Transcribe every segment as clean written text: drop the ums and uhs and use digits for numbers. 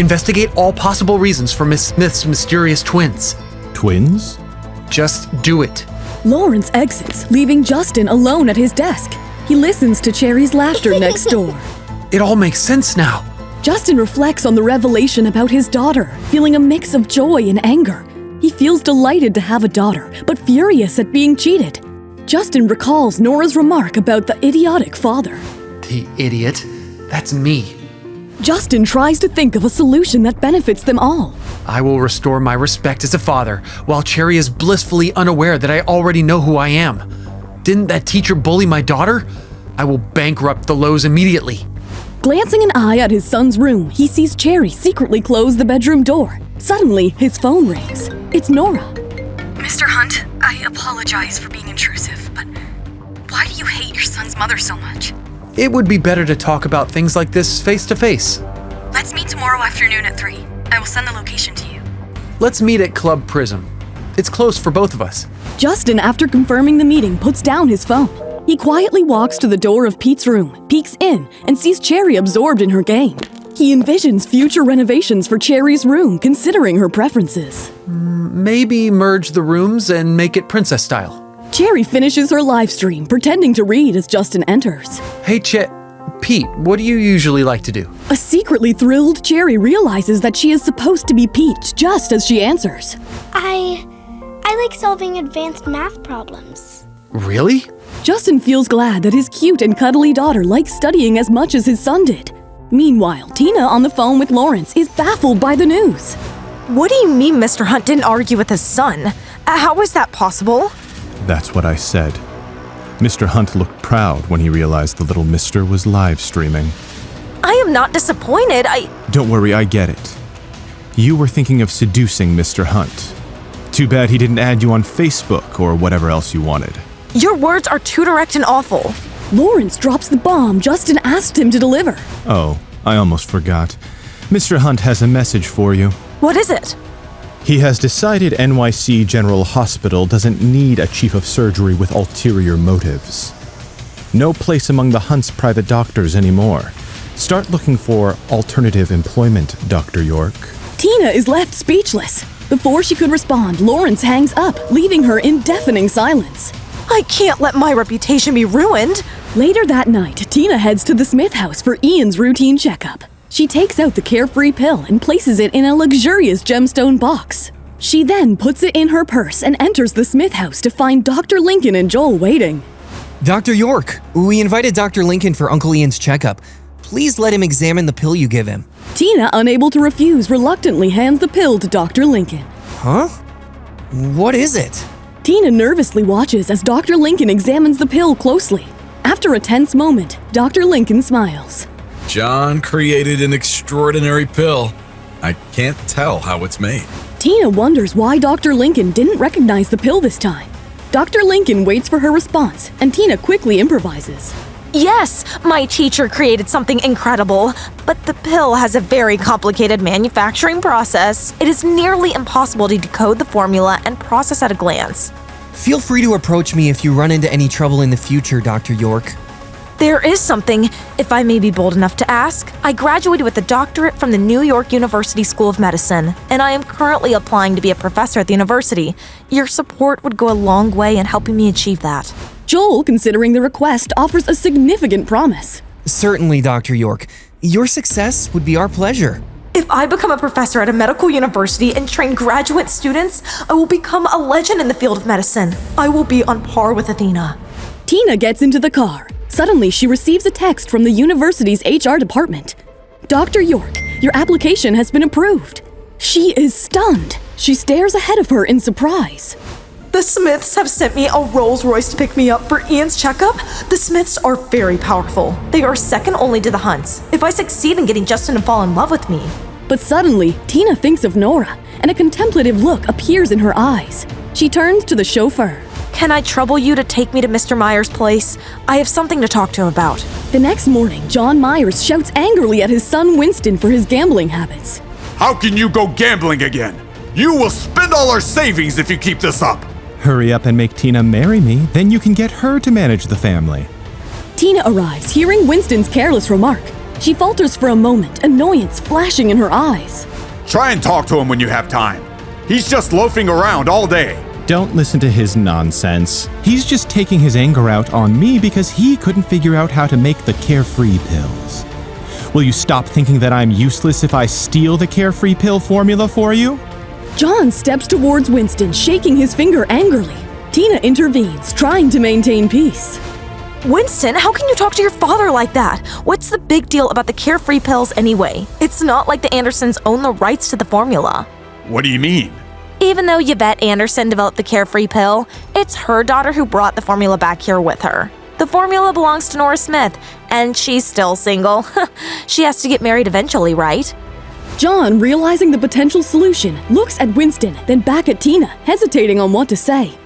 Investigate all possible reasons for Miss Smith's mysterious twins. Twins? Just do it. Lawrence exits, leaving Justin alone at his desk. He listens to Cherry's laughter next door. It all makes sense now. Justin reflects on the revelation about his daughter, feeling a mix of joy and anger. He feels delighted to have a daughter, but furious at being cheated. Justin recalls Nora's remark about the idiotic father. The idiot. That's me. Justin tries to think of a solution that benefits them all. I will restore my respect as a father, while Cherry is blissfully unaware that I already know who I am. Didn't that teacher bully my daughter? I will bankrupt the Lowe's immediately. Glancing an eye at his son's room, he sees Cherry secretly close the bedroom door. Suddenly, his phone rings. It's Nora. Mr. Hunt, I apologize for being intrusive, but why do you hate your son's mother so much? It would be better to talk about things like this face to face. Let's meet tomorrow afternoon at 3. I will send the location to you. Let's meet at Club Prism. It's close for both of us. Justin, after confirming the meeting, puts down his phone. He quietly walks to the door of Pete's room, peeks in, and sees Cherry absorbed in her game. He envisions future renovations for Cherry's room, considering her preferences. Maybe merge the rooms and make it princess style. Cherry finishes her live stream, pretending to read as Justin enters. Hey, Pete, what do you usually like to do? A secretly thrilled Cherry realizes that she is supposed to be Pete just as she answers. I like solving advanced math problems. Really? Justin feels glad that his cute and cuddly daughter likes studying as much as his son did. Meanwhile, Tina on the phone with Lawrence is baffled by the news. What do you mean Mr. Hunt didn't argue with his son? How is that possible? That's what I said. Mr. Hunt looked proud when he realized the little mister was live streaming. I am not disappointed. Don't worry, I get it. You were thinking of seducing Mr. Hunt. Too bad he didn't add you on Facebook or whatever else you wanted. Your words are too direct and awful. Lawrence drops the bomb Justin asked him to deliver. Oh, I almost forgot. Mr. Hunt has a message for you. What is it? He has decided NYC General Hospital doesn't need a chief of surgery with ulterior motives. No place among the Hunt's private doctors anymore. Start looking for alternative employment, Dr. York. Tina is left speechless. Before she could respond, Lawrence hangs up, leaving her in deafening silence. I can't let my reputation be ruined. Later that night, Tina heads to the Smith house for Ian's routine checkup. She takes out the carefree pill and places it in a luxurious gemstone box. She then puts it in her purse and enters the Smith house to find Dr. Lincoln and Joel waiting. Dr. York, we invited Dr. Lincoln for Uncle Ian's checkup. Please let him examine the pill you give him. Tina, unable to refuse, reluctantly hands the pill to Dr. Lincoln. Huh? What is it? Tina nervously watches as Dr. Lincoln examines the pill closely. After a tense moment, Dr. Lincoln smiles. John created an extraordinary pill. I can't tell how it's made. Tina wonders why Dr. Lincoln didn't recognize the pill this time. Dr. Lincoln waits for her response, and Tina quickly improvises. Yes, my teacher created something incredible, but the pill has a very complicated manufacturing process. It is nearly impossible to decode the formula and process at a glance. Feel free to approach me if you run into any trouble in the future, Dr. York. There is something, if I may be bold enough to ask. I graduated with a doctorate from the New York University School of Medicine, and I am currently applying to be a professor at the university. Your support would go a long way in helping me achieve that. Joel, considering the request, offers a significant promise. Certainly, Dr. York. Your success would be our pleasure. If I become a professor at a medical university and train graduate students, I will become a legend in the field of medicine. I will be on par with Athena. Tina gets into the car. Suddenly, she receives a text from the university's HR department. Dr. York, your application has been approved. She is stunned. She stares ahead of her in surprise. The Smiths have sent me a Rolls Royce to pick me up for Ian's checkup. The Smiths are very powerful. They are second only to the Hunts. If I succeed in getting Justin to fall in love with me. But suddenly, Tina thinks of Nora, and a contemplative look appears in her eyes. She turns to the chauffeur. Can I trouble you to take me to Mr. Myers' place? I have something to talk to him about. The next morning, John Myers shouts angrily at his son Winston for his gambling habits. How can you go gambling again? You will spend all our savings if you keep this up. Hurry up and make Tina marry me, then you can get her to manage the family. Tina arrives, hearing Winston's careless remark. She falters for a moment, annoyance flashing in her eyes. Try and talk to him when you have time. He's just loafing around all day. Don't listen to his nonsense. He's just taking his anger out on me because he couldn't figure out how to make the carefree pills. Will you stop thinking that I'm useless if I steal the carefree pill formula for you? John steps towards Winston, shaking his finger angrily. Tina intervenes, trying to maintain peace. Winston, how can you talk to your father like that? What's the big deal about the carefree pills anyway? It's not like the Andersons own the rights to the formula. What do you mean? Even though Yvette Anderson developed the carefree pill, it's her daughter who brought the formula back here with her. The formula belongs to Nora Smith, and she's still single. She has to get married eventually, right? John, realizing the potential solution, looks at Winston, then back at Tina, hesitating on what to say.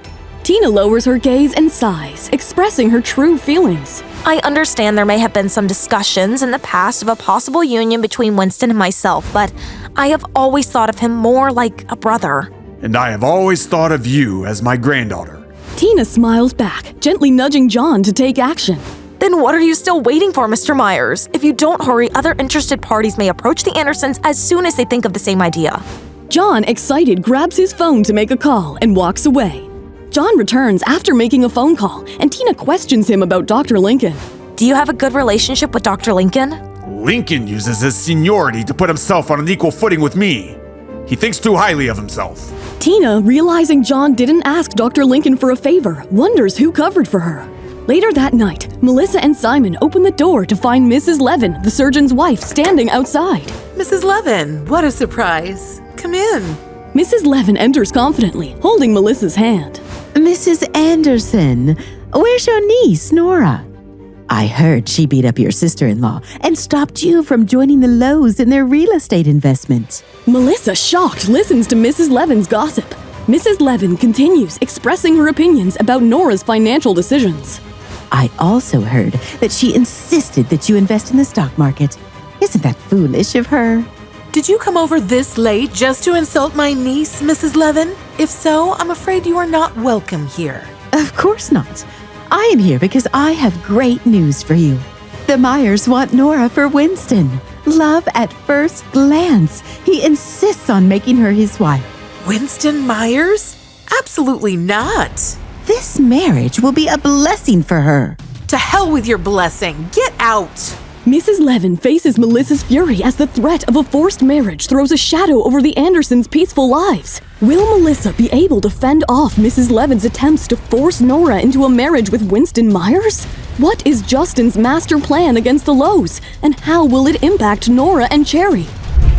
Tina lowers her gaze and sighs, expressing her true feelings. I understand there may have been some discussions in the past of a possible union between Winston and myself, but I have always thought of him more like a brother. And I have always thought of you as my granddaughter. Tina smiles back, gently nudging John to take action. Then what are you still waiting for, Mr. Myers? If you don't hurry, other interested parties may approach the Andersons as soon as they think of the same idea. John, excited, grabs his phone to make a call and walks away. John returns after making a phone call, and Tina questions him about Dr. Lincoln. Do you have a good relationship with Dr. Lincoln? Lincoln uses his seniority to put himself on an equal footing with me. He thinks too highly of himself. Tina, realizing John didn't ask Dr. Lincoln for a favor, wonders who covered for her. Later that night, Melissa and Simon open the door to find Mrs. Levin, the surgeon's wife, standing outside. Mrs. Levin, what a surprise. Come in. Mrs. Levin enters confidently, holding Melissa's hand. Mrs. Anderson, where's your niece, Nora? I heard she beat up your sister-in-law and stopped you from joining the Lowe's in their real estate investments. Melissa, shocked, listens to Mrs. Levin's gossip. Mrs. Levin continues expressing her opinions about Nora's financial decisions. I also heard that she insisted that you invest in the stock market. Isn't that foolish of her? Did you come over this late just to insult my niece, Mrs. Levin? If so, I'm afraid you are not welcome here. Of course not. I am here because I have great news for you. The Myers want Nora for Winston. Love at first glance. He insists on making her his wife. Winston Myers? Absolutely not. This marriage will be a blessing for her. To hell with your blessing. Get out. Mrs. Levin faces Melissa's fury as the threat of a forced marriage throws a shadow over the Andersons' peaceful lives. Will Melissa be able to fend off Mrs. Levin's attempts to force Nora into a marriage with Winston Myers? What is Justin's master plan against the Lowe's, and how will it impact Nora and Cherry?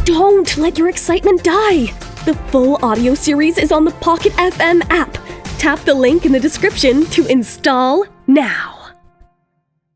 Don't let your excitement die! The full audio series is on the Pocket FM app. Tap the link in the description to install now.